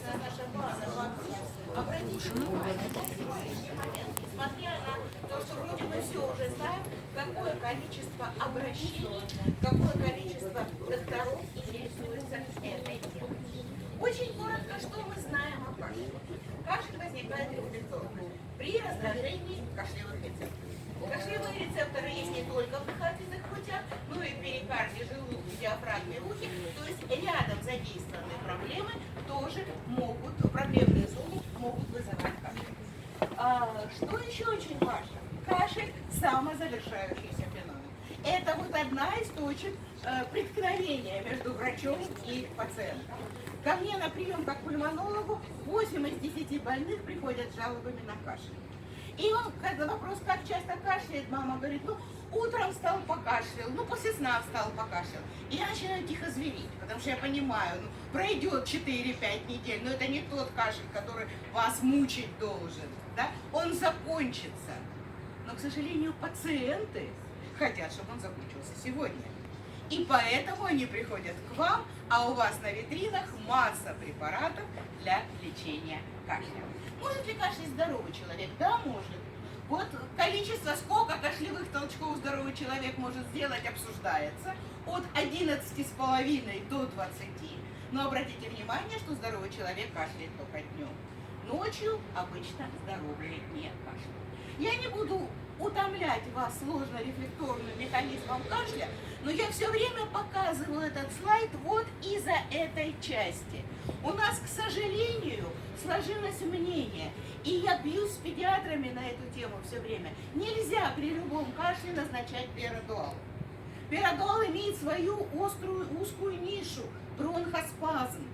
собственно, наша база вопросов. Обратите внимание, на сегодняшний момент, несмотря на то, что вроде бы все уже знаем, какое количество обращений, какое количество докторов интересуется этой темой. Очень коротко, что мы знаем о кашле. Кашель возникает рефлекторно при раздражении кашлевых рецепторов. Кашлевые рецепторы есть не только в дыхательных путях, но и в перикарде, желудке, диафрагме, ухе. То есть рядом задействованные проблемы тоже могут, проблемные зоны могут вызывать кашель. Что еще очень важно? Кашель – самозавершающийся феномен. Это вот одна из точек преткновения между врачом и пациентом. Ко мне на прием как пульмонологу 8 из 10 больных приходят с жалобами на кашель. И он, когда вопрос, как часто кашляет, мама говорит, ну, утром встал, покашлял, ну, после сна встал, покашлял. И я начинаю тихо зверить, потому что я понимаю, ну, пройдет 4-5 недель, но это не тот кашель, который вас мучить должен, да? Он закончится. Но, к сожалению, пациенты хотят, чтобы он закончился сегодня. И поэтому они приходят к вам, а у вас на витринах масса препаратов для лечения кашля. Может ли кашлять здоровый человек? Да, может. Вот количество, сколько кашлевых толчков здоровый человек может сделать, обсуждается. От 11,5 до 20. Но обратите внимание, что здоровый человек кашляет только днем. Ночью обычно здоровые не кашляют. Я не буду утомлять вас сложно-рефлекторным механизмом кашля, но я все время показываю этот слайд вот из-за этой части. У нас, к сожалению, сложилось мнение, и я бьюсь с педиатрами на эту тему все время. Нельзя при любом кашле назначать пирадуал. Пирадуал имеет свою узкую нишу – бронхоспазм.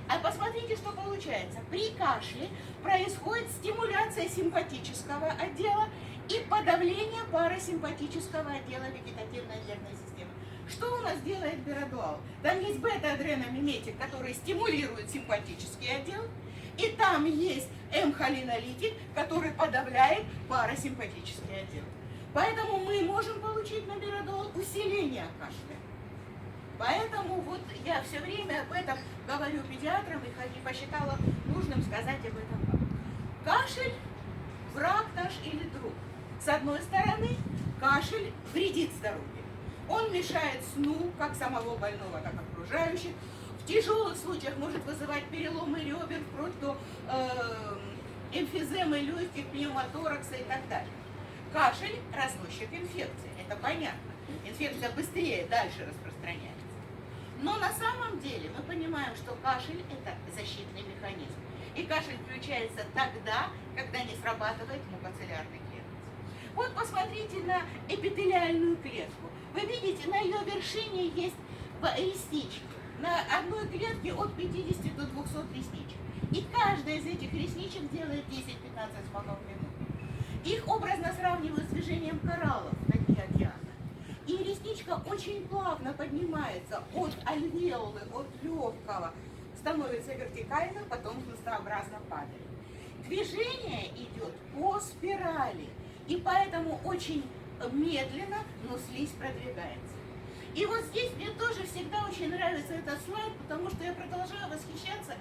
А посмотрите, что получается. При кашле происходит стимуляция симпатического отдела и подавление парасимпатического отдела вегетативной нервной системы. Что у нас делает пирадуал? Там есть бета-адреномиметик, который стимулирует симпатический отдел, и там есть М-холинолитик, который подавляет парасимпатический отдел. Поэтому мы можем получить на пирадуал усиление кашля. Поэтому вот я все время об этом говорю педиатрам и посчитала нужным сказать об этом. Кашель – враг наш или друг. С одной стороны, кашель вредит здоровью. Он мешает сну, как самого больного, так и окружающих. В тяжелых случаях может вызывать переломы ребер, вплоть до эмфиземы легких, пневмоторакса и так далее. Кашель – разносчик инфекции, это понятно. Инфекция быстрее дальше распространяется. Но на самом деле мы понимаем, что кашель – это защитный механизм. И кашель включается тогда, когда не срабатывает мукоциллярный клеток. Вот посмотрите на эпителиальную клетку. Вы видите, на ее вершине есть реснички. На одной клетке от 50 до 200 ресничек. И каждая из этих ресничек делает 10-15 звонков в минуту. Их образно сравнивают с движением кораллов на дне океана. И ресничка очень плавно поднимается от альвеолы, от легкого, становится вертикально, потом хлыстообразно падает. Движение идет по спирали, и поэтому очень медленно, но слизь продвигается. И вот здесь мне тоже всегда очень нравится этот слайд, потому что я продолжаю восхищаться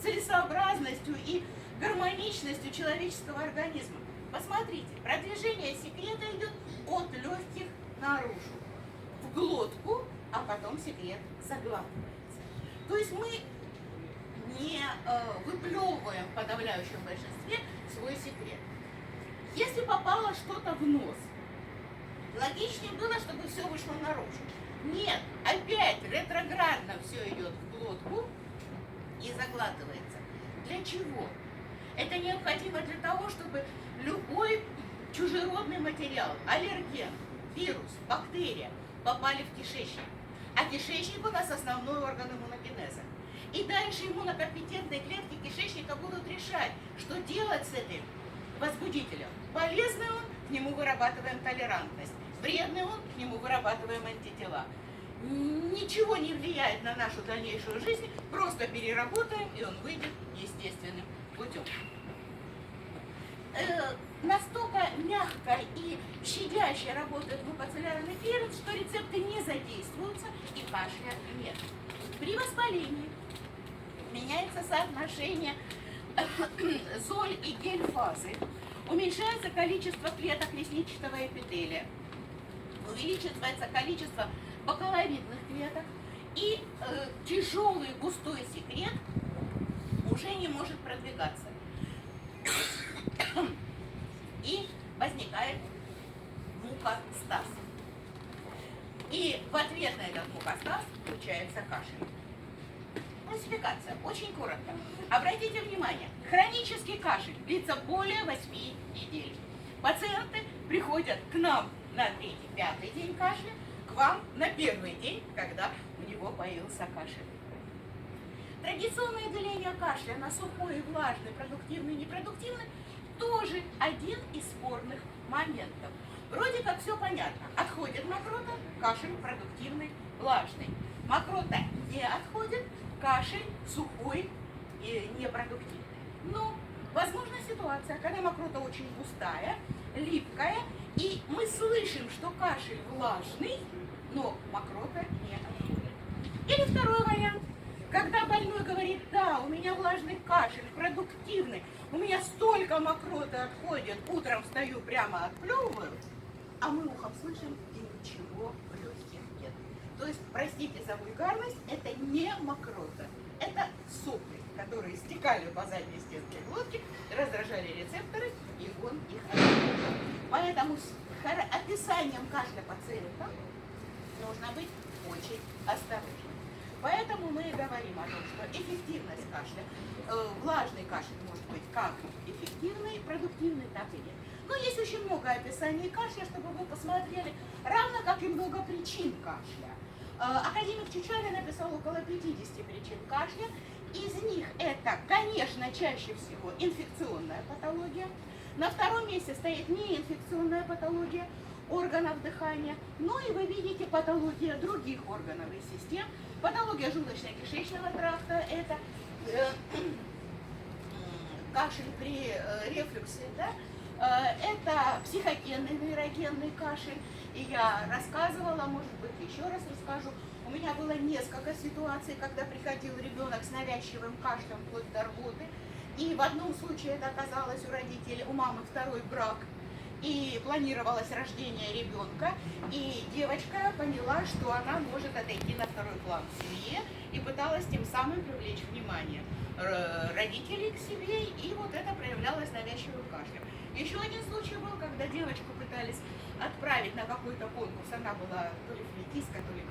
целесообразностью и гармоничностью человеческого организма. Посмотрите, продвижение секрета идет от легких наружу, в глотку, а потом секрет заглатывается. То есть мы не выплевываем в подавляющем большинстве свой секрет. Если попало что-то в нос, логичнее было, чтобы все вышло наружу. Нет, опять ретроградно все идет в глотку и заглатывается. Для чего? Это необходимо для того, чтобы любой чужеродный материал, аллерген, вирус, бактерия попали в кишечник. А кишечник у нас основной орган иммуногенеза. И дальше иммунокомпетентные клетки кишечника будут решать, что делать с этим возбудителем. Полезный он, к нему вырабатываем толерантность. Вредный он, к нему вырабатываем антитела. Ничего не влияет на нашу дальнейшую жизнь, просто переработаем, и он выйдет естественным путем. Настолько мягко и щадяще работает мукоциллярный клиренс, что рецепты не задействуются и кашля нет. При воспалении соотношения золь и гель-фазы, уменьшается количество клеток лесничного эпителия, увеличивается количество бакаловидных клеток, и тяжелый густой секрет уже не может продвигаться. И возникает мукостаз. И в ответ на этот мукостаз включается кашель. Классификация. Очень коротко. Обратите внимание, хронический кашель длится более 8 недель. Пациенты приходят к нам на 3-5 день кашля, к вам на 1-й день, когда у него появился кашель. Традиционное деление кашля на сухой и влажный, продуктивный и непродуктивный тоже один из спорных моментов. Вроде как все понятно. Отходит мокрота, кашель продуктивный, влажный. Мокрота не отходит, кашель сухой и непродуктивный. Но возможна ситуация, когда мокрота очень густая, липкая, и мы слышим, что кашель влажный, но мокрота не отходит. Или второй вариант, когда больной говорит: да, у меня влажный кашель, продуктивный, у меня столько мокроты отходит, утром встаю, прямо отплевываю, а мы ухом слышим, и ничего в легких нет. То есть, простите за вульгарность, это не мокрота, это сопли, которые стекали по задней стенке глотки, раздражали рецепторы, и он их отделял. Поэтому с описанием кашля пациента нужно быть очень осторожным. Поэтому мы и говорим о том, что эффективность кашля, влажный кашель может быть как эффективный, продуктивный, так и нет. Но есть очень много описаний кашля, чтобы вы посмотрели, равно как и много причин кашля. Академик Чичалин написал около 50 причин кашля. Из них это, конечно, чаще всего инфекционная патология. На втором месте стоит неинфекционная патология органов дыхания. Ну и вы видите патология других органов и систем. Патология желудочно-кишечного тракта, это кашель при рефлюксе, да? Это психогенный нейрогенный кашель. И я рассказывала, может быть, еще раз расскажу. У меня было несколько ситуаций, когда приходил ребенок с навязчивым кашлем вплоть до рвоты. И в одном случае это оказалось у родителей, у мамы второй брак. И планировалось рождение ребенка. И девочка поняла, что она может отойти на второй план в семье. И пыталась тем самым привлечь внимание родителей к себе. И вот это проявлялось навязчивым кашлем. Еще один случай был, когда девочку пытались отправить на какой-то конкурс. Она была то ли флейтистка, то ли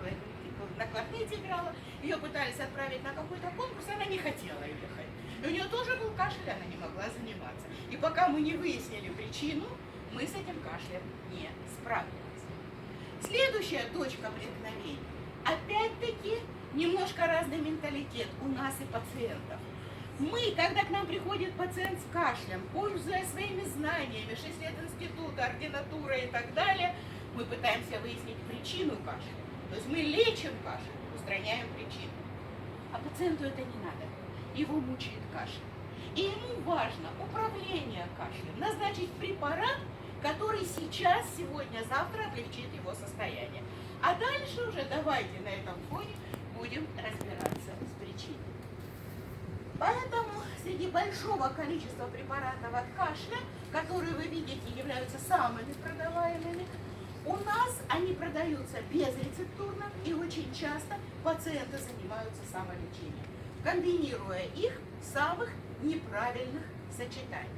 на кларнете играла. Ее пытались отправить на какой-то конкурс, она не хотела ехать. И у нее тоже был кашель, она не могла заниматься. И пока мы не выяснили причину, мы с этим кашлем не справились. Следующая точка преткновения. Опять-таки, немножко разный менталитет у нас и пациентов. Мы, когда к нам приходит пациент с кашлем, пользуясь своими знаниями, 6 лет института, ординатура и так далее, мы пытаемся выяснить причину кашля. То есть мы лечим кашель, устраняем причину. А пациенту это не надо. Его мучает кашель. И ему важно управление кашлем, назначить препарат, который сейчас, сегодня, завтра облегчит его состояние. А дальше уже давайте на этом фоне будем разбираться с причиной. Поэтому среди большого количества препаратов от кашля, которые вы видите являются самыми продаваемыми, у нас они продаются безрецептурно, и очень часто пациенты занимаются самолечением, комбинируя их в самых неправильных сочетаниях.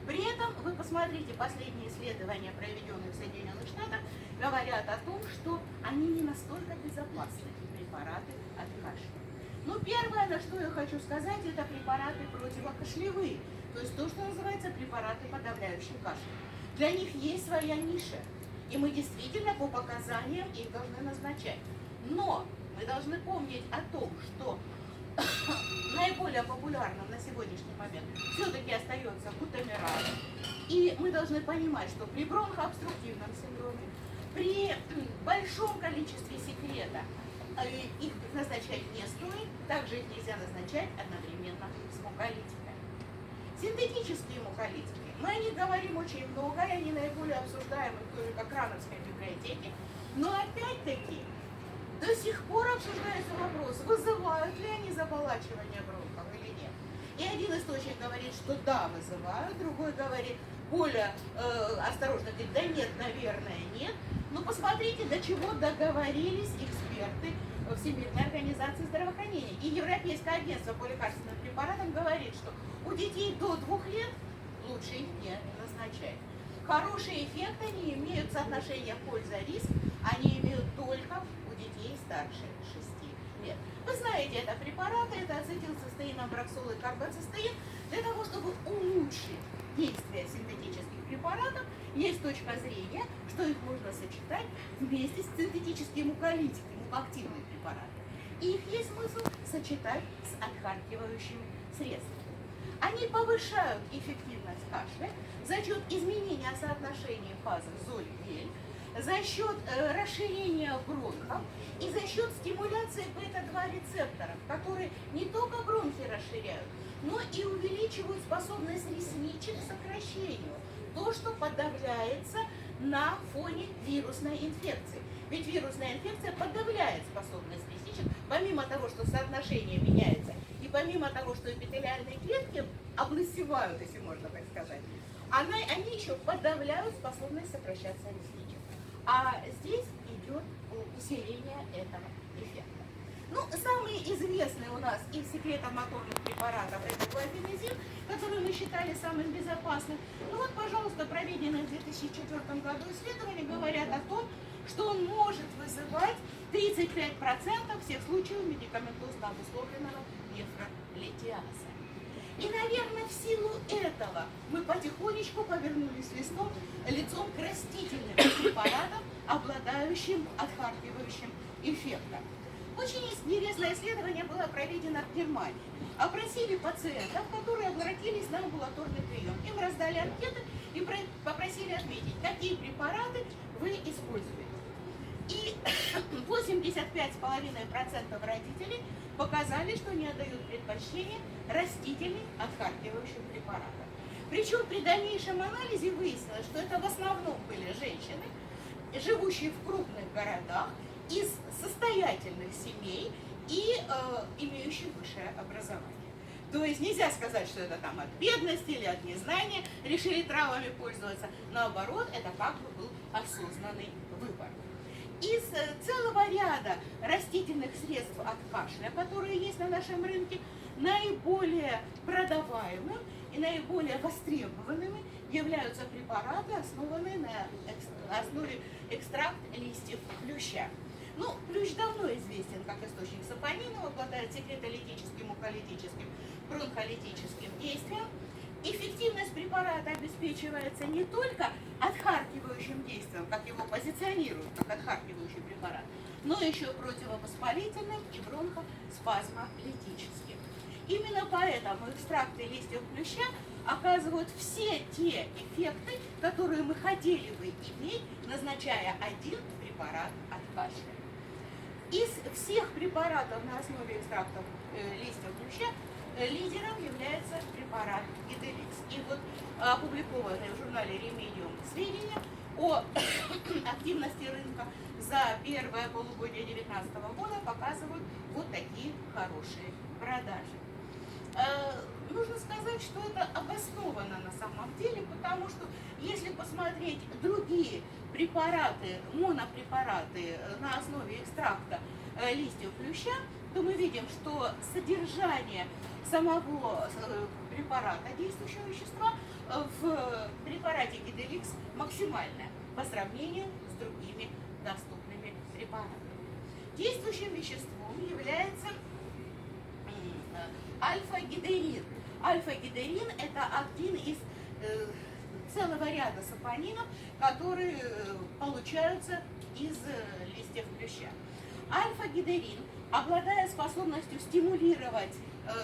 При этом вы посмотрите, последние исследования, проведенные в Соединенных Штатах, говорят о том, что они не настолько безопасны, препараты от кашля. Ну, первое, на что я хочу сказать, это препараты противокашлевые, то есть то, что называется препараты, подавляющие кашель. Для них есть своя ниша, и мы действительно по показаниям их должны назначать. Но мы должны помнить о том, что наиболее популярным на сегодняшний момент все-таки остается бутамерал. И мы должны понимать, что при бронхообструктивном синдроме, при большом количестве секрета их назначать не стоит, также их нельзя назначать одновременно с муколитиками. Синтетические муколитики, мы о них говорим очень много, и они наиболее обсуждаемы в той же Кокрановской библиотеке, но опять-таки до сих пор обсуждается вопрос, вызывают ли они заболачивание бронхов или нет. И один источник говорит, что да, вызывают, другой говорит, более осторожно говорит, да нет, наверное, нет. Но посмотрите, до чего договорились эксперты Всемирной организации здравоохранения. И Европейское агентство по лекарственным препаратам говорит, что у детей до 2 лет лучше их не назначать. Хороший эффект они имеют, соотношение польза-риск, они имеют только у детей старше 6 лет. Вы знаете, это препараты, это ацетилцистеин, амброксол и карбоцистеин. Для того, чтобы улучшить действие синтетических препаратов, есть точка зрения, что их можно сочетать вместе с синтетическим муколитиком, мукоактивные препараты. И их есть смысл сочетать с отхаркивающими средствами. Они повышают эффективность кашля за счет изменения соотношения фазы золь-гель, за счет расширения бронхов и за счет стимуляции бета-2 рецепторов, которые не только бронхи расширяют, но и увеличивают способность ресничек к сокращению. То, что подавляется на фоне вирусной инфекции. Ведь вирусная инфекция подавляет способность ресничек, помимо того, что соотношение меняется, и помимо того, что эпителиальные клетки облысевают, если можно так сказать, они еще подавляют способность сокращаться ресничек. А здесь идет усиление этого эффекта. Ну, самые известные у нас из секретомоторных препаратов это глафенизин, который мы считали самым безопасным. Ну вот, пожалуйста, проведенные в 2004 году исследования говорят о том, что он может вызывать 35% всех случаев медикаментозно обусловленного нефролитиаза. И, наверное, в силу этого мы потихонечку повернулись лицом к растительным препаратам, обладающим отхаркивающим эффектом. Очень интересное исследование было проведено в Германии. Опросили пациентов, которые обратились на амбулаторный прием. Им раздали анкеты и попросили отметить, какие препараты вы используете. И 85,5% родителей показали, что не отдают предпочтение растительным отхаркивающим препаратам. Причем при дальнейшем анализе выяснилось, что это в основном были женщины, живущие в крупных городах, из состоятельных семей и имеющих высшее образование. То есть нельзя сказать, что это там от бедности или от незнания решили травами пользоваться. Наоборот, это как бы был осознанный выбор. Из целого ряда растительных средств от кашля, которые есть на нашем рынке, наиболее продаваемым и наиболее востребованными являются препараты, основанные на основе экстракт листьев плюща. Ну, плющ давно известен как источник сапонина, обладает секретолитическим, муколитическим, бронхолитическим действием. Эффективность препарата обеспечивается не только отхаркивающим действием, как его позиционируют, как отхаркивающий препарат, но еще противовоспалительным и бронхоспазмолитическим. Именно поэтому экстракты листьев плюща оказывают все те эффекты, которые мы хотели бы иметь, назначая один препарат от кашля. Из всех препаратов на основе экстрактов листьев плюща лидером является препарат Гиделикс. И вот опубликованные в журнале Remedium сведения о активности рынка за первое полугодие 2019 года показывают вот такие хорошие продажи. Нужно сказать, что это обосновано на самом деле, потому что если посмотреть другие препараты, монопрепараты на основе экстракта листьев плюща, то мы видим, что содержание самого препарата, действующего вещества, в препарате Гиделикс максимальное по сравнению с другими доступными препаратами. Действующим веществом является альфа-гидерин. Альфа-гидерин – это один из целого ряда сапонинов, которые получаются из листьев плюща. Альфа-гидерин, обладая способностью стимулировать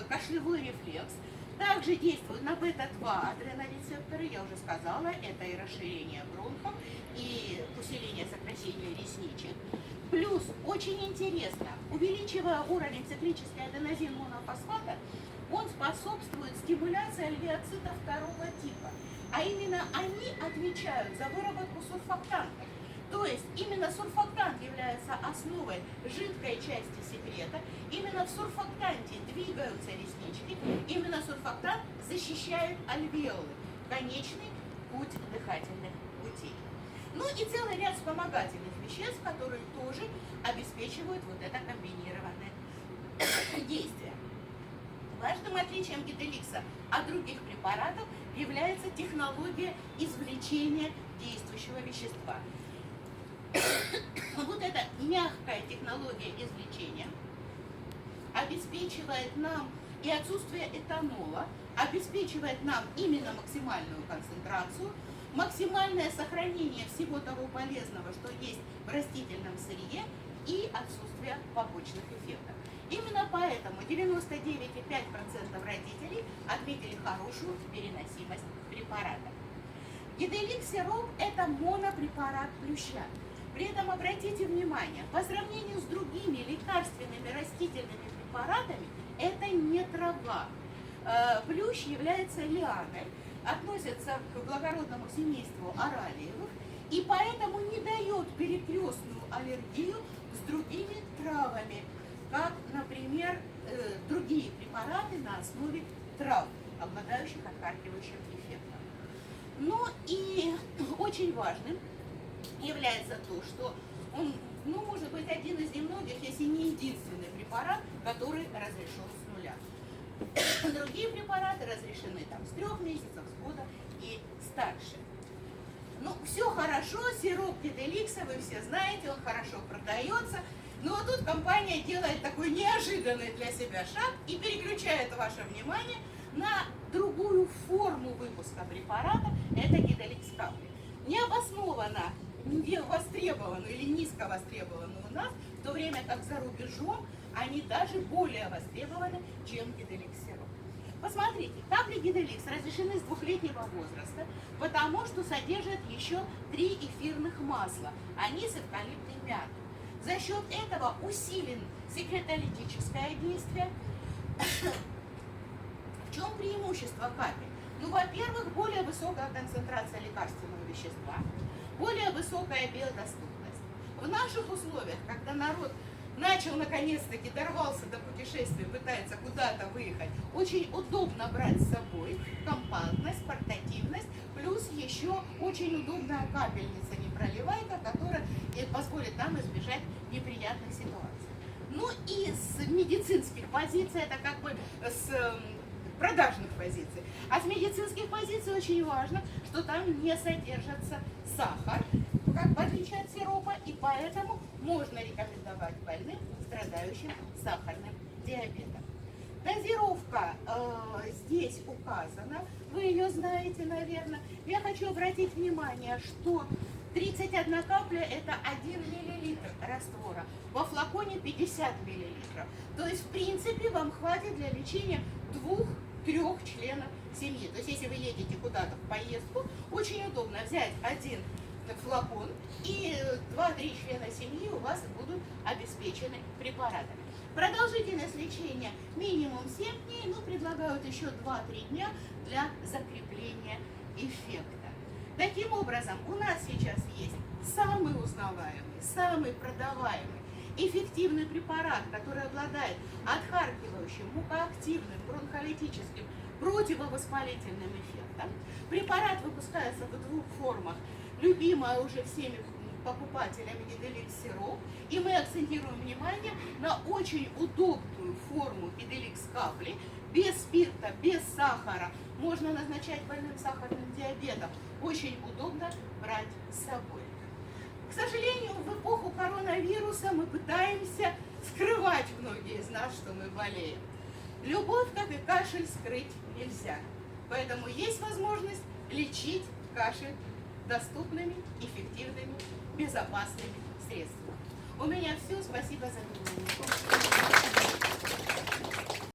кашлевой рефлекс, также действует на бета-2 адренорецепторы, я уже сказала, это и расширение бронхов, и усиление сокращения ресничек. Плюс, очень интересно, увеличивая уровень циклической аденозин монофосфата, он способствует стимуляции альвеоцитов второго типа. А именно они отвечают за выработку сурфактантов, То есть именно сурфактант является основой жидкой части секрета, именно в сурфактанте двигаются реснички, именно сурфактант защищает альвеолы, конечный путь дыхательных путей. Ну и целый ряд вспомогательных веществ, которые тоже обеспечивают вот это комбинированное действие. Важным отличием гиделикса от других препаратов является технология извлечения действующего вещества. Вот эта мягкая технология извлечения обеспечивает нам и отсутствие этанола, обеспечивает нам именно максимальную концентрацию, максимальное сохранение всего того полезного, что есть в растительном сырье, и отсутствие побочных эффектов. Именно поэтому 99,5% родителей отметили хорошую переносимость препарата. Гиделикс сироп – это монопрепарат плюща. При этом обратите внимание, по сравнению с другими лекарственными растительными препаратами, это не трава. Плющ является лианой, относится к благородному семейству оралиевых и поэтому не дает перекрестную аллергию с другими травами, как, например, другие препараты на основе трав, обладающих отхаркивающим эффектом. Ну и очень важным является то, что он, может быть, один из немногих, если не единственный препарат, который разрешен с нуля. Другие препараты разрешены там с 3 месяцев, с года и старше. Ну, все хорошо, сироп гиделикса, вы все знаете, он хорошо продается. Но вот тут компания делает такой неожиданный для себя шаг и переключает ваше внимание на другую форму выпуска препарата, это гиделикс капли. Необоснованно не востребованную или низко востребованную у нас, в то время как за рубежом они даже более востребованы, чем гиделикс сироп. Посмотрите, капли гиделикс разрешены с 2-летнего возраста, потому что содержат еще 3 эфирных масла, анис, эвкалипт и мята. За счет этого усилен секретолитическое действие. В чем преимущество капель? Ну, во-первых, более высокая концентрация лекарственного вещества, более высокая биодоступность. В наших условиях, когда народ начал наконец-таки, дорвался до путешествия, пытается куда-то выехать, очень удобно брать с собой, компактность, портативность, плюс еще очень удобная капельница непроливайка, которая позволит нам избежать неприятных ситуаций. Ну и с медицинских позиций, это как бы с продажных позиций. А с медицинских позиций очень важно, что там не содержится сахар, как в отличие от сиропа, и поэтому можно рекомендовать больным, страдающим сахарным диабетом. Дозировка здесь указана, вы ее знаете, наверное. Я хочу обратить внимание, что 31 капля – это 1 мл раствора, во флаконе 50 мл. То есть, в принципе, вам хватит для лечения 2-3 членов семьи. То есть, если вы едете куда-то в поездку, очень удобно взять один флакон, и 2-3 члена семьи у вас будут обеспечены препаратами. Продолжительность лечения минимум 7 дней, но предлагают еще 2-3 дня для закрепления эффекта. Таким образом, у нас сейчас есть самый узнаваемый, самый продаваемый, эффективный препарат, который обладает отхаркивающим, мукоактивным, бронхолитическим, противовоспалительным эффектом. Препарат выпускается в 2 формах. Любимая уже всеми покупателями гиделикс сироп, и мы акцентируем внимание на очень удобную форму гиделикс капли, без спирта, без сахара, можно назначать больным сахарным диабетом, очень удобно брать с собой. К сожалению, в эпоху коронавируса мы пытаемся скрывать многие из нас, что мы болеем. Любовь, как и кашель, скрыть нельзя, поэтому есть возможность лечить кашель доступными, эффективными, безопасными средствами. У меня все. Спасибо за внимание.